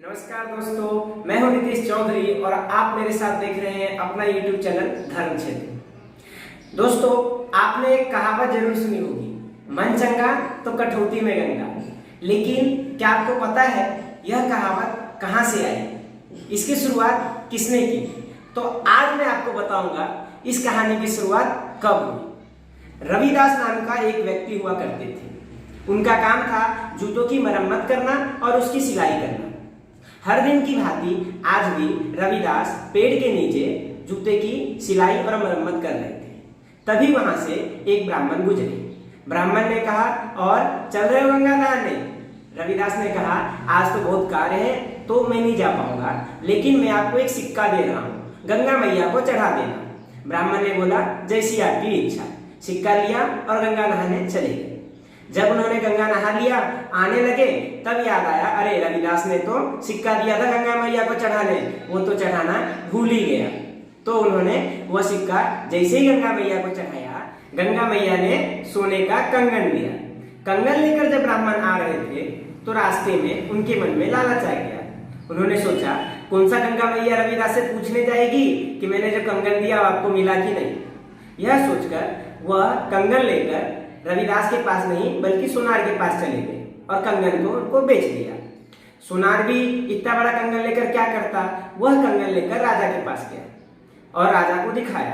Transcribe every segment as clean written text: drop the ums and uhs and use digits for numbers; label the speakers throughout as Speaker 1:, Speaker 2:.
Speaker 1: नमस्कार दोस्तों, मैं हूं नीतीश चौधरी और आप मेरे साथ देख रहे हैं अपना YouTube चैनल धर्म क्षेत्र। दोस्तों, आपने एक कहावत जरूर सुनी होगी, मन चंगा तो कठौती में गंगा। लेकिन क्या आपको पता है यह कहावत कहां से आई, इसकी शुरुआत किसने की? तो आज मैं आपको बताऊंगा इस कहानी की शुरुआत कब हुई। रविदास नाम का एक व्यक्ति हुआ करते थे। उनका काम था जूतों की मरम्मत करना और उसकी सिलाई करना। हर दिन की भांति आज भी रविदास पेड़ के नीचे जूते की सिलाई और मरम्मत कर रहे थे। तभी वहां से एक ब्राह्मण गुजरे। ब्राह्मण ने कहा, और चल रहे हो गंगा नहाने? रविदास ने कहा, आज तो बहुत कार्य है तो मैं नहीं जा पाऊंगा, लेकिन मैं आपको एक सिक्का दे रहा हूँ, गंगा मैया को चढ़ा देना। ब्राह्मण ने बोला, जैसी आपकी इच्छा। सिक्का लिया और गंगा नहाने चले गए। जब उन्होंने गंगा नहा लिया, आने लगे, तब याद आया, अरे रविदास ने तो सिक्का दिया था गंगा मैया को चढ़ाने, वो तो चढ़ाना भूल ही गया। तो उन्होंने वह सिक्का जैसे ही गंगा मैया को चढ़ाया, गंगा मैया ने सोने का कंगन दिया। कंगन लेकर जब ब्राह्मण आ रहे थे तो रास्ते में उनके मन में लालच आ गया। उन्होंने सोचा, कौन सा गंगा मैया रविदास से पूछने जाएगी कि मैंने जो कंगन दिया आपको मिला कि नहीं। यह सोचकर वह कंगन लेकर रविदास के पास नहीं बल्कि सोनार के पास चले गए और कंगन को उनको बेच दिया। सोनार भी इतना बड़ा कंगन लेकर क्या करता, वह कंगन लेकर राजा के पास गया और राजा को दिखाया।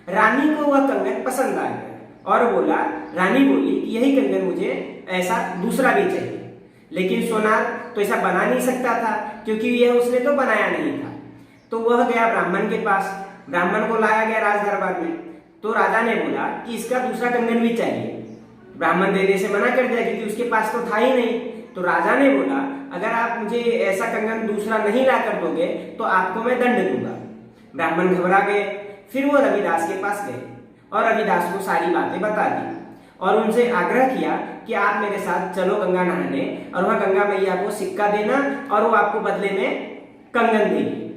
Speaker 1: रानी को वह कंगन पसंद आ गया और बोला, रानी बोली कि यही कंगन मुझे ऐसा दूसरा भी चाहिए। लेकिन सोनार तो ऐसा बना नहीं सकता था क्योंकि यह उसने तो बनाया नहीं था। तो वह गया ब्राह्मण के पास। ब्राह्मण को लाया गया राज दरबार में। तो राजा ने बोला कि इसका दूसरा कंगन भी चाहिए। ब्राह्मण देने से मना कर दिया क्योंकि उसके पास तो था ही नहीं। तो राजा ने बोला, अगर आप मुझे ऐसा कंगन दूसरा नहीं ला कर दोगे तो आपको मैं दंड दूंगा। ब्राह्मण घबरा गए। फिर वो रविदास के पास गए और रविदास को सारी बातें बता दी और उनसे आग्रह किया कि आप मेरे साथ चलो गंगा नहाने और वहां गंगा मैया को सिक्का देना और वो आपको बदले में कंगन देगी।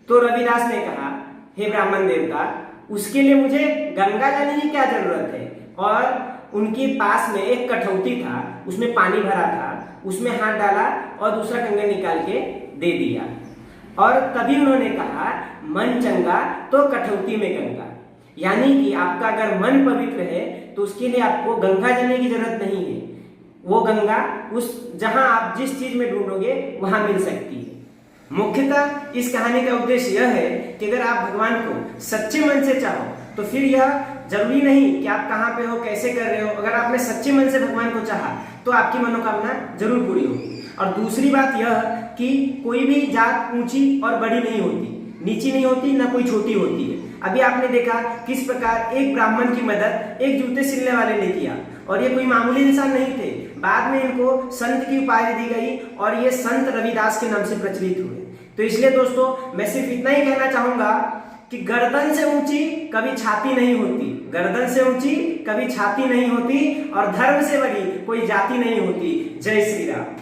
Speaker 1: तो रविदास ने कहा, हे ब्राह्मण देवता, उसके लिए मुझे गंगा जाने की क्या जरूरत है? और उनके पास में एक कठौती था, उसमें पानी भरा था, उसमें हाथ डाला और दूसरा कंगन निकाल के दे दिया। और तभी उन्होंने कहा, मन चंगा तो कठौती में गंगा। यानी कि आपका अगर मन पवित्र है तो उसके लिए आपको गंगा जाने की जरूरत नहीं है। वो गंगा उस जहां आप जिस चीज में ढूंढोगे वहां मिल सकती है। मुख्यतः इस कहानी का उद्देश्य यह है कि अगर आप भगवान को सच्चे मन से चाहो तो फिर यह जरूरी नहीं कि आप कहाँ पे हो, कैसे कर रहे हो। अगर आपने सच्चे मन से भगवान को चाहा तो आपकी मनोकामना जरूर पूरी होगी। और दूसरी बात यह कि कोई भी जात ऊंची और बड़ी नहीं होती, नीची नहीं होती, ना कोई छोटी होती है। अभी आपने देखा किस प्रकार एक ब्राह्मण की मदद एक जूते सिलने वाले ने किया और ये कोई मामूली इंसान नहीं थे। बाद में इनको संत की उपाधि दी गई और ये संत रविदास के नाम से प्रचलित हुए। तो इसलिए दोस्तों, मैं सिर्फ इतना ही कहना चाहूंगा कि गर्दन से ऊंची कभी छाती नहीं होती, गर्दन से ऊंची कभी छाती नहीं होती और धर्म से बड़ी कोई जाति नहीं होती। जय श्री राम।